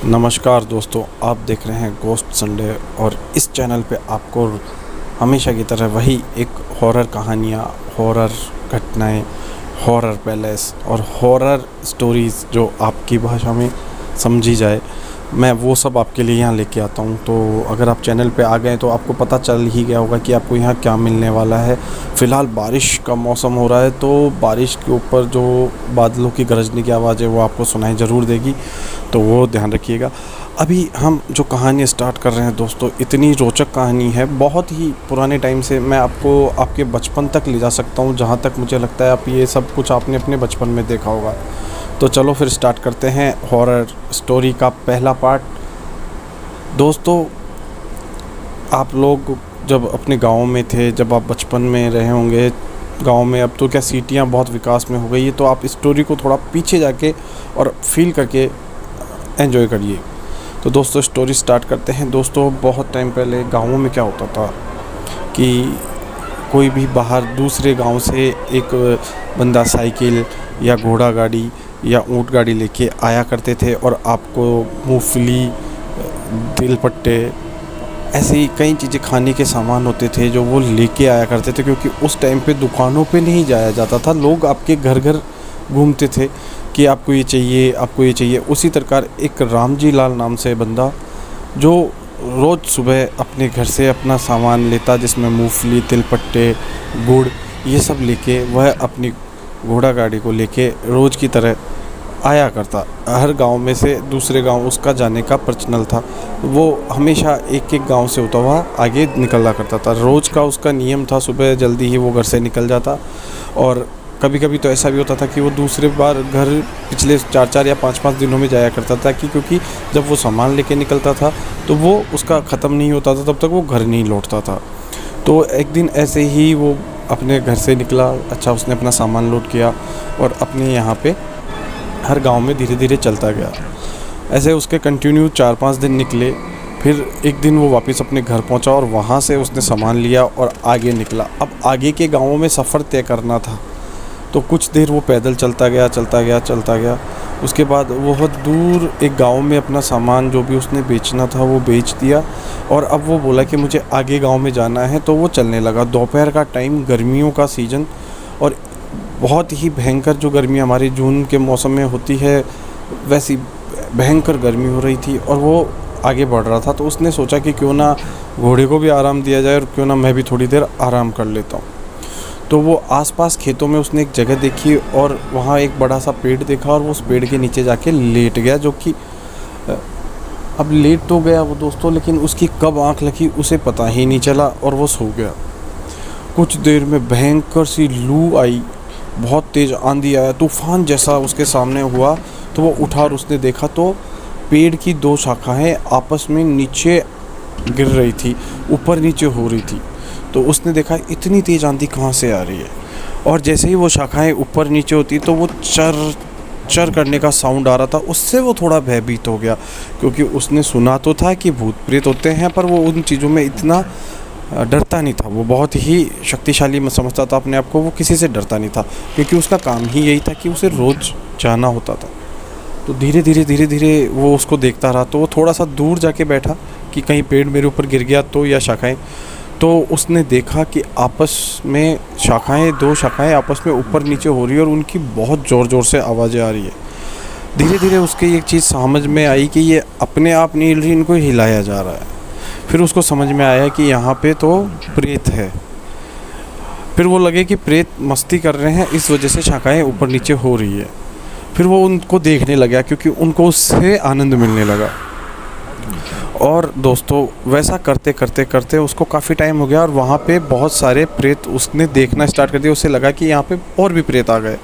नमस्कार दोस्तों, आप देख रहे हैं गोस्ट संडे और इस चैनल पे आपको हमेशा की तरह वही एक हॉरर कहानियाँ, हॉरर घटनाएं, हॉरर पैलेस और हॉरर स्टोरीज़ जो आपकी भाषा में समझी जाए, मैं वो सब आपके लिए यहाँ लेके आता हूँ। तो अगर आप चैनल पे आ गए तो आपको पता चल ही गया होगा कि आपको यहाँ क्या मिलने वाला है। फ़िलहाल बारिश का मौसम हो रहा है, तो बारिश के ऊपर जो बादलों की गरजने की आवाज़ है वो आपको सुनाई ज़रूर देगी, तो वो ध्यान रखिएगा। अभी हम जो कहानी स्टार्ट कर रहे हैं दोस्तों, इतनी रोचक कहानी है, बहुत ही पुराने टाइम से मैं आपको आपके बचपन तक ले जा सकता हूँ, जहाँ तक मुझे लगता है आप ये सब कुछ आपने अपने बचपन में देखा होगा। तो चलो फिर स्टार्ट करते हैं हॉरर स्टोरी का पहला पार्ट। दोस्तों, आप लोग जब अपने गाँव में थे, जब आप बचपन में रहे होंगे गाँव में, अब तो क्या सिटियाँ बहुत विकास में हो गई है, तो आप स्टोरी को थोड़ा पीछे जाके और फील करके एंजॉय करिए। तो दोस्तों स्टोरी स्टार्ट करते हैं। दोस्तों, बहुत टाइम पहले गाँवों में क्या होता था कि कोई भी बाहर दूसरे गांव से एक बंदा साइकिल या घोड़ा गाड़ी या ऊंट गाड़ी लेके आया करते थे और आपको मूंगफली, तिलपट्टे, ऐसी कई चीज़ें खाने के सामान होते थे जो वो लेके आया करते थे, क्योंकि उस टाइम पे दुकानों पे नहीं जाया जाता था, लोग आपके घर घर घूमते थे कि आपको ये चाहिए, आपको ये चाहिए। उसी प्रकार एक रामजी लाल नाम से बंदा जो रोज़ सुबह अपने घर से अपना सामान लेता, जिसमें मूंगफली, तिलपट्टे, गुड़, ये सब लेके वह अपनी घोड़ा गाड़ी को लेके रोज़ की तरह आया करता। हर गांव में से दूसरे गांव उसका जाने का प्रचलन था। वो हमेशा एक एक गांव से होता हुआ आगे निकला करता था। रोज़ का उसका नियम था, सुबह जल्दी ही वो घर से निकल जाता। और कभी कभी तो ऐसा भी होता था कि वो दूसरे बार घर पिछले 4-4 या 5-5 दिनों में जाया करता था, क्योंकि जब वो सामान लेके निकलता था तो वो उसका ख़त्म नहीं होता था, तब तक वो घर नहीं लौटता था। तो एक दिन ऐसे ही वो अपने घर से निकला। अच्छा, उसने अपना सामान लोड किया और अपने यहाँ पे हर गांव में धीरे धीरे चलता गया। ऐसे उसके कंटिन्यू 4-5 दिन निकले। फिर एक दिन वो वापस अपने घर पहुंचा और वहाँ से उसने सामान लिया और आगे निकला। अब आगे के गाँवों में सफ़र तय करना था, तो कुछ देर वो पैदल चलता गया। उसके बाद बहुत दूर एक गांव में अपना सामान जो भी उसने बेचना था वो बेच दिया, और अब वो बोला कि मुझे आगे गांव में जाना है, तो वो चलने लगा। दोपहर का टाइम, गर्मियों का सीज़न, और बहुत ही भयंकर जो गर्मी हमारी जून के मौसम में होती है, वैसी भयंकर गर्मी हो रही थी, और वो आगे बढ़ रहा था। तो उसने सोचा कि क्यों ना घोड़े को भी आराम दिया जाए और क्यों ना मैं भी थोड़ी देर आराम कर लेता हूँ। तो वो आसपास खेतों में उसने एक जगह देखी और वहाँ एक बड़ा सा पेड़ देखा, और वो उस पेड़ के नीचे जाके लेट गया। जो कि अब लेट तो गया वो दोस्तों, लेकिन उसकी कब आंख लगी उसे पता ही नहीं चला और वो सो गया। कुछ देर में भयंकर सी लू आई, बहुत तेज़ आंधी आया, तूफान जैसा उसके सामने हुआ। तो वो उठा और उसने देखा तो पेड़ की 2 शाखाएँ आपस में नीचे गिर रही थी, ऊपर नीचे हो रही थी। तो उसने देखा इतनी तेज़ आंधी कहाँ से आ रही है, और जैसे ही वो शाखाएं ऊपर नीचे होती तो वो चर चर करने का साउंड आ रहा था। उससे वो थोड़ा भयभीत हो गया, क्योंकि उसने सुना तो था कि भूत प्रेत होते हैं, पर वो उन चीज़ों में इतना डरता नहीं था। वो बहुत ही शक्तिशाली मैं समझता था अपने आप को, वो किसी से डरता नहीं था, क्योंकि उसका काम ही यही था कि उसे रोज़ जाना होता था। तो धीरे धीरे वो उसको देखता रहा। तो वो थोड़ा सा दूर जाके बैठा कि कहीं पेड़ मेरे ऊपर गिर गया तो, या शाखाएं। तो उसने देखा कि आपस में 2 शाखाएं आपस में ऊपर नीचे हो रही है और उनकी बहुत ज़ोर ज़ोर से आवाज़ें आ रही है। धीरे धीरे उसके एक चीज़ समझ में आई कि ये अपने आप नहीं हिल रही, इनको हिलाया जा रहा है। फिर उसको समझ में आया कि यहाँ पे तो प्रेत है। फिर वो लगे कि प्रेत मस्ती कर रहे हैं, इस वजह से शाखाएं ऊपर नीचे हो रही है। फिर वो उनको देखने लगा, क्योंकि उनको उससे आनंद मिलने लगा। और दोस्तों, वैसा करते करते उसको काफ़ी टाइम हो गया, और वहाँ पे बहुत सारे प्रेत उसने देखना स्टार्ट कर दिया। उसे लगा कि यहाँ पे और भी प्रेत आ गए,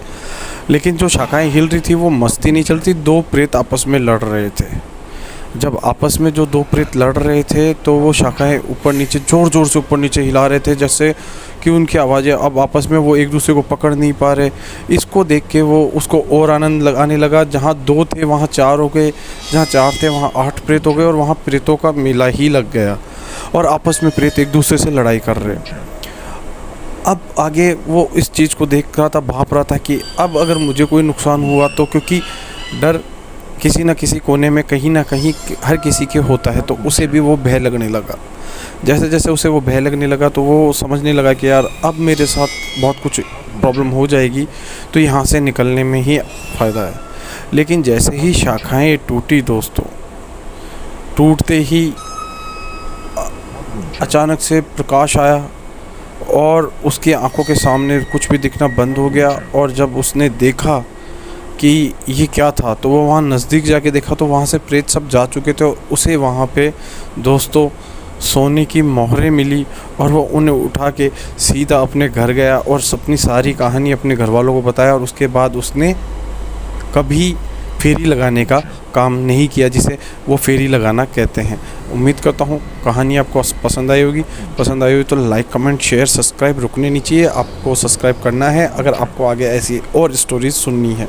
लेकिन जो शाखाएं हिल रही थी वो मस्ती नहीं चलती। 2 प्रेत आपस में लड़ रहे थे। जब आपस में जो 2 प्रेत लड़ रहे थे तो वो शाखाएं ऊपर नीचे ज़ोर ज़ोर से ऊपर नीचे हिला रहे थे, जैसे कि उनकी आवाज़ें अब आपस में वो एक दूसरे को पकड़ नहीं पा रहे। इसको देख के वो उसको और आनंद लगाने लगा। जहाँ 2 थे वहाँ 4 हो गए, जहाँ 4 थे वहाँ 8 प्रेत हो गए, और वहाँ प्रेतों का मेला ही लग गया, और आपस में प्रेत एक दूसरे से लड़ाई कर रहे। अब आगे वो इस चीज़ को देख रहा था, भाप रहा था कि अब अगर मुझे कोई नुकसान हुआ तो, क्योंकि डर किसी न किसी कोने में कहीं ना कहीं हर किसी के होता है, तो उसे भी वो भय लगने लगा। जैसे जैसे उसे वो भय लगने लगा तो वो समझने लगा कि यार अब मेरे साथ बहुत कुछ प्रॉब्लम हो जाएगी, तो यहाँ से निकलने में ही फ़ायदा है। लेकिन जैसे ही शाखाएं टूटी दोस्तों, टूटते ही अचानक से प्रकाश आया और उसकी आंखों के सामने कुछ भी दिखना बंद हो गया। और जब उसने देखा कि ये क्या था, तो वो वहाँ नज़दीक जाके देखा तो वहाँ से प्रेत सब जा चुके थे। उसे वहाँ पे दोस्तों सोने की मोहरें मिली और वो उन्हें उठा के सीधा अपने घर गया और अपनी सारी कहानी अपने घर वालों को बताया। और उसके बाद उसने कभी फेरी लगाने का काम नहीं किया, जिसे वो फेरी लगाना कहते हैं। उम्मीद करता हूँ कहानी आपको पसंद आई होगी। पसंद आई होगी तो लाइक, कमेंट, शेयर, सब्सक्राइब रुकने नहीं चाहिए। आपको सब्सक्राइब करना है अगर आपको आगे ऐसी और स्टोरीज़ सुननी है।